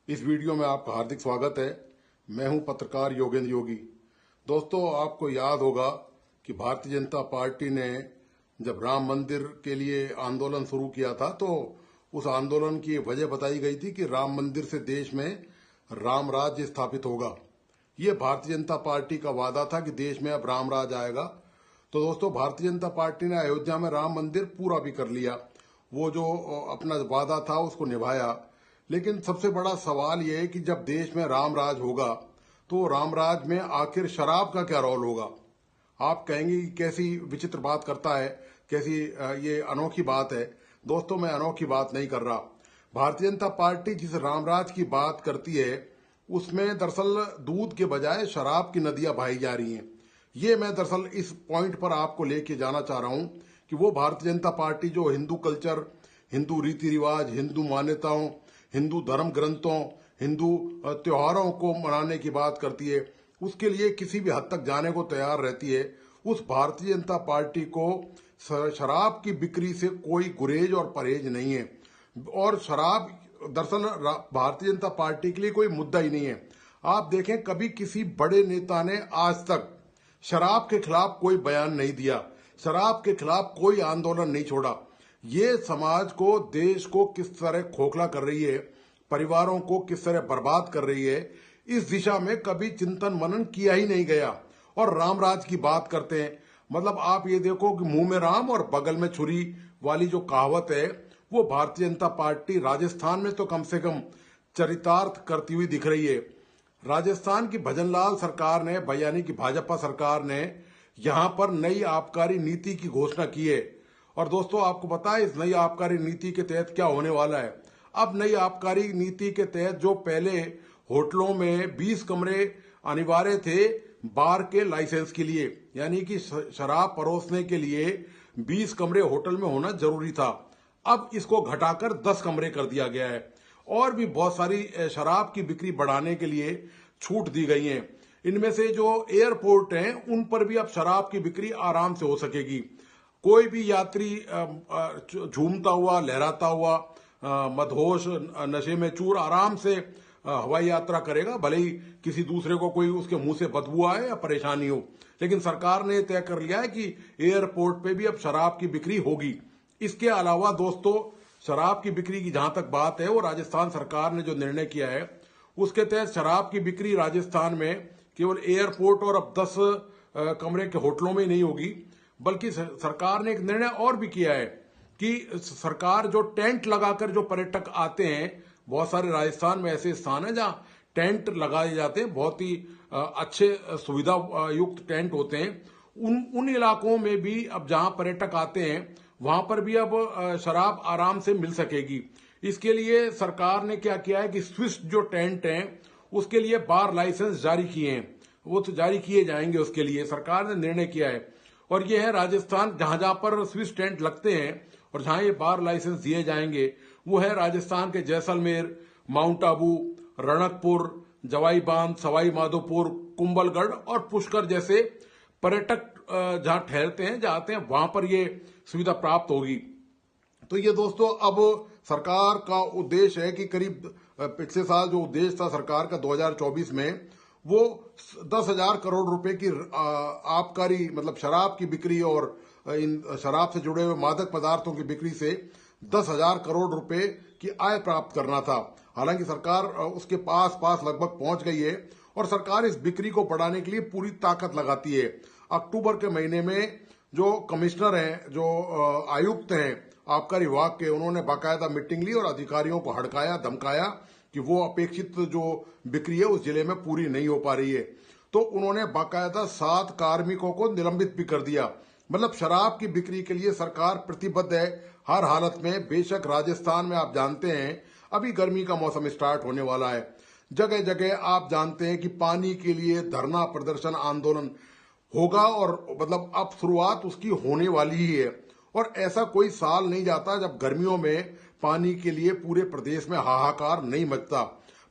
इस वीडियो में आपका हार्दिक स्वागत है। मैं हूं पत्रकार योगेंद्र योगी। दोस्तों, आपको याद होगा कि भारतीय जनता पार्टी ने जब राम मंदिर के लिए आंदोलन शुरू किया था तो उस आंदोलन की वजह बताई गई थी कि राम मंदिर से देश में राम राज्य स्थापित होगा। ये भारतीय जनता पार्टी का वादा था कि देश में अब राम राज आएगा। तो दोस्तों, भारतीय जनता पार्टी ने अयोध्या में राम मंदिर पूरा भी कर लिया। वो जो अपना वादा था उसको निभाया। लेकिन सबसे बड़ा सवाल ये है कि जब देश में राम राज होगा तो राम राज में आखिर शराब का क्या रोल होगा। आप कहेंगे कि कैसी विचित्र बात करता है, कैसी ये अनोखी बात है। दोस्तों, मैं अनोखी बात नहीं कर रहा। भारतीय जनता पार्टी जिस राम राज की बात करती है उसमें दरअसल दूध के बजाय शराब की नदियां बहाई जा रही हैं। ये मैं दरअसल इस पॉइंट पर आपको लेके जाना चाह रहा हूं कि वो भारतीय जनता पार्टी जो हिंदू कल्चर, हिंदू रीति रिवाज, हिंदू मान्यताओं, हिंदू धर्म ग्रंथों, हिंदू त्योहारों को मनाने की बात करती है, उसके लिए किसी भी हद तक जाने को तैयार रहती है। उस भारतीय जनता पार्टी को शराब की बिक्री से कोई गुरेज और परहेज नहीं है। और शराब दरअसल भारतीय जनता पार्टी के लिए कोई मुद्दा ही नहीं है। आप देखें, कभी किसी बड़े नेता ने आज तक शराब के खिलाफ कोई बयान नहीं दिया, शराब के खिलाफ कोई आंदोलन नहीं छोड़ा। ये समाज को, देश को किस तरह खोखला कर रही है, परिवारों को किस तरह बर्बाद कर रही है, इस दिशा में कभी चिंतन मनन किया ही नहीं गया। और रामराज की बात करते हैं, मतलब आप ये देखो कि मुंह में राम और बगल में छुरी वाली जो कहावत है वो भारतीय जनता पार्टी राजस्थान में तो कम से कम चरितार्थ करती हुई दिख रही है। राजस्थान की भजनलाल सरकार ने, यानी कि भाजपा सरकार ने यहां पर नई आबकारी नीति की घोषणा की है। और दोस्तों, आपको पता है इस नई आबकारी नीति के तहत क्या होने वाला है। अब नई आबकारी नीति के तहत जो पहले होटलों में 20 कमरे अनिवार्य थे बार के लाइसेंस के लिए, यानी कि शराब परोसने के लिए 20 कमरे होटल में होना जरूरी था, अब इसको घटाकर 10 कमरे कर दिया गया है। और भी बहुत सारी शराब की बिक्री बढ़ाने के लिए छूट दी गई है। इनमें से जो एयरपोर्ट हैं उन पर भी अब शराब की बिक्री आराम से हो सकेगी। कोई भी यात्री झूमता हुआ, लहराता हुआ, मदहोश, नशे में चूर आराम से हवाई यात्रा करेगा, भले ही किसी दूसरे को कोई उसके मुंह से बदबू आए या परेशानी हो। लेकिन सरकार ने तय कर लिया है कि एयरपोर्ट पे भी अब शराब की बिक्री होगी। इसके अलावा दोस्तों, शराब की बिक्री की जहां तक बात है, वो राजस्थान सरकार ने जो निर्णय किया है उसके तहत शराब की बिक्री राजस्थान में केवल एयरपोर्ट और अब 10 कमरे के होटलों में ही नहीं होगी, बल्कि सरकार ने एक निर्णय और भी किया है कि सरकार जो टेंट लगाकर जो पर्यटक आते हैं, बहुत सारे राजस्थान में ऐसे स्थान है जहां टेंट लगाए जाते हैं, बहुत ही अच्छे सुविधा युक्त टेंट होते हैं। उन इलाकों में भी अब जहां पर्यटक आते हैं वहां पर भी अब शराब आराम से मिल सकेगी। इसके लिए सरकार ने क्या किया है कि स्विस जो टेंट हैं उसके लिए बार लाइसेंस जारी किए हैं, वो तो जारी किए जाएंगे, उसके लिए सरकार ने निर्णय किया है। और ये है राजस्थान, जहां जहां पर स्विस टेंट लगते हैं और जहां ये बार लाइसेंस दिए जाएंगे वो है राजस्थान के जैसलमेर, माउंट आबू, रणकपुर, जवाई बांध, सवाई माधोपुर, कुंभलगढ़ और पुष्कर जैसे पर्यटक जहां ठहरते हैं, जाते हैं, वहां पर ये सुविधा प्राप्त होगी। तो ये दोस्तों, अब सरकार का उद्देश्य है कि करीब पिछले साल जो उद्देश्य था सरकार का 2024 में, वो 10,000 करोड़ रुपए की आबकारी, मतलब शराब की बिक्री और इन शराब से जुड़े हुए मादक पदार्थों की बिक्री से 10,000 करोड़ रुपए की आय प्राप्त करना था। हालांकि सरकार उसके पास लगभग पहुंच गई है और सरकार इस बिक्री को बढ़ाने के लिए पूरी ताकत लगाती है। अक्टूबर के महीने में जो कमिश्नर हैं, जो आयुक्त हैं आबकारी विभाग के, उन्होंने बाकायदा मीटिंग ली और अधिकारियों को हड़काया, धमकाया कि वो अपेक्षित जो बिक्री है उस जिले में पूरी नहीं हो पा रही है। तो उन्होंने बाकायदा 7 कार्मिकों को निलंबित भी कर दिया। मतलब शराब की बिक्री के लिए सरकार प्रतिबद्ध है हर हालत में। बेशक राजस्थान में आप जानते हैं अभी गर्मी का मौसम स्टार्ट होने वाला है, जगह जगह आप जानते हैं कि पानी के लिए धरना, प्रदर्शन, आंदोलन होगा और मतलब अब शुरुआत उसकी होने वाली ही है। और ऐसा कोई साल नहीं जाता जब गर्मियों में पानी के लिए पूरे प्रदेश में हाहाकार नहीं मचता।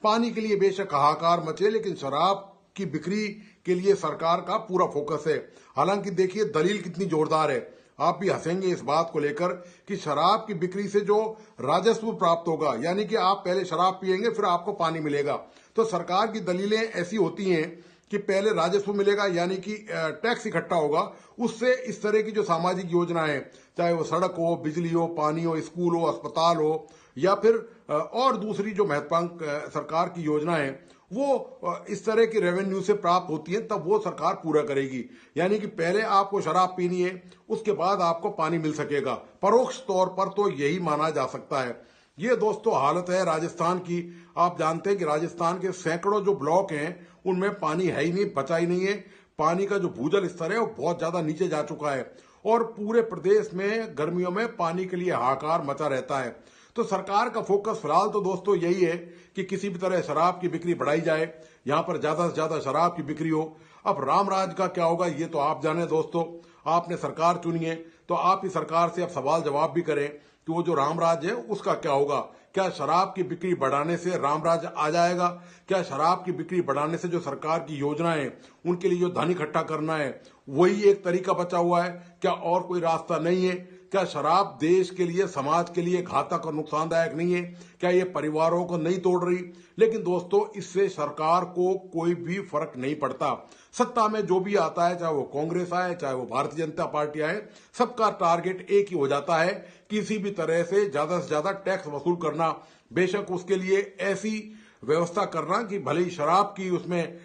पानी के लिए बेशक हाहाकार मचे, लेकिन शराब की बिक्री के लिए सरकार का पूरा फोकस है। हालांकि देखिए दलील कितनी जोरदार है। आप भी हंसेंगे इस बात को लेकर कि शराब की बिक्री से जो राजस्व प्राप्त होगा, यानी कि आप पहले शराब पिएंगे फिर आपको पानी मिलेगा। तो सरकार की दलीलें ऐसी होती हैं कि पहले राजस्व मिलेगा, यानी कि टैक्स इकट्ठा होगा, उससे इस तरह की जो सामाजिक योजनाएं, चाहे वो सड़क हो, बिजली हो, पानी हो, स्कूल हो, अस्पताल हो, या फिर और दूसरी जो महत्वाकांक्षी सरकार की योजनाएं, वो इस तरह की रेवेन्यू से प्राप्त होती है, तब वो सरकार पूरा करेगी। यानी कि पहले आपको शराब पीनी है, उसके बाद आपको पानी मिल सकेगा। परोक्ष तौर पर तो यही माना जा सकता है। ये दोस्तों हालत है राजस्थान की। आप जानते हैं कि राजस्थान के सैकड़ों जो ब्लॉक हैं उनमें पानी है ही नहीं, बचा ही नहीं है। पानी का जो भूजल स्तर है वो बहुत ज्यादा नीचे जा चुका है और पूरे प्रदेश में गर्मियों में पानी के लिए हाहाकार मचा रहता है। तो सरकार का फोकस फिलहाल तो दोस्तों यही है कि किसी भी तरह शराब की बिक्री बढ़ाई जाए, यहां पर ज्यादा से ज्यादा शराब की बिक्री हो। अब रामराज का क्या होगा ये तो आप जाने दोस्तों, आपने सरकार चुनी है तो आप ही सरकार से अब सवाल जवाब भी करें कि वो जो रामराज है उसका क्या होगा। क्या शराब की बिक्री बढ़ाने से रामराज आ जाएगा? क्या शराब की बिक्री बढ़ाने से जो सरकार की योजनाएं हैं उनके लिए जो धन इकट्ठा करना है वही एक तरीका बचा हुआ है? क्या और कोई रास्ता नहीं है? क्या शराब देश के लिए, समाज के लिए घातक और नुकसानदायक नहीं है? क्या ये परिवारों को नहीं तोड़ रही? लेकिन दोस्तों इससे सरकार को कोई भी फर्क नहीं पड़ता। सत्ता में जो भी आता है, चाहे वो कांग्रेस आए, चाहे वो भारतीय जनता पार्टी आए, सबका टारगेट एक ही हो जाता है, किसी भी तरह से ज्यादा टैक्स वसूल करना। बेशक उसके लिए ऐसी व्यवस्था करना कि भले ही शराब की उसमें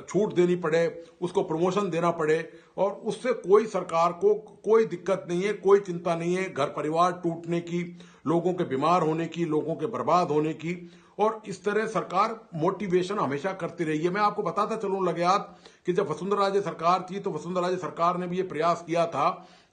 छूट देनी पड़े, उसको प्रमोशन देना पड़े, और उससे कोई सरकार को कोई दिक्कत नहीं है, कोई चिंता नहीं है घर परिवार टूटने की, लोगों के बीमार होने की, लोगों के बर्बाद होने की। और इस तरह सरकार मोटिवेशन हमेशा करती रही है। मैं आपको बताता चलूं लगे याद कि जब वसुंधरा राजे सरकार थी तो वसुंधरा राजे सरकार ने भी ये प्रयास किया था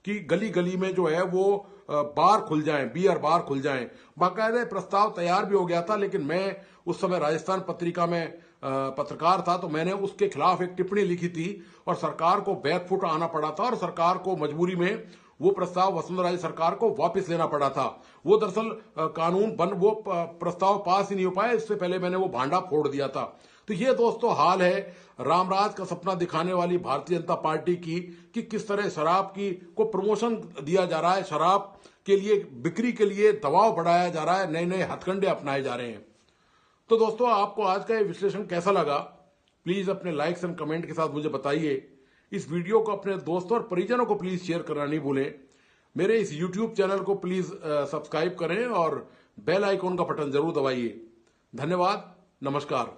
कि गली गली में जो है वो बार खुल जाएं, बियर बार खुल जाएं। बाकायदा प्रस्ताव तैयार भी हो गया था, लेकिन मैं उस समय राजस्थान पत्रिका में पत्रकार था तो मैंने उसके खिलाफ एक टिप्पणी लिखी थी और सरकार को बैकफुट आना पड़ा था और सरकार को मजबूरी में वो प्रस्ताव वसुंधरा राजे सरकार को वापस लेना पड़ा था। वो दरअसल कानून वो प्रस्ताव पास ही नहीं हो पाया, इससे पहले मैंने वो भांडा फोड़ दिया था। तो ये दोस्तों हाल है रामराज का सपना दिखाने वाली भारतीय जनता पार्टी की, कि किस तरह शराब की को प्रमोशन दिया जा रहा है, शराब के लिए, बिक्री के लिए दबाव बढ़ाया जा रहा है, नए नए हथकंडे अपनाए जा रहे हैं। तो दोस्तों आपको आज का ये विश्लेषण कैसा लगा, प्लीज अपने लाइक्स एंड कमेंट के साथ मुझे बताइए। इस वीडियो को अपने दोस्तों और परिजनों को प्लीज शेयर करना नहीं भूलें। मेरे इस यूट्यूब चैनल को प्लीज सब्सक्राइब करें और बेल आइकॉन का बटन जरूर दबाइए। धन्यवाद, नमस्कार।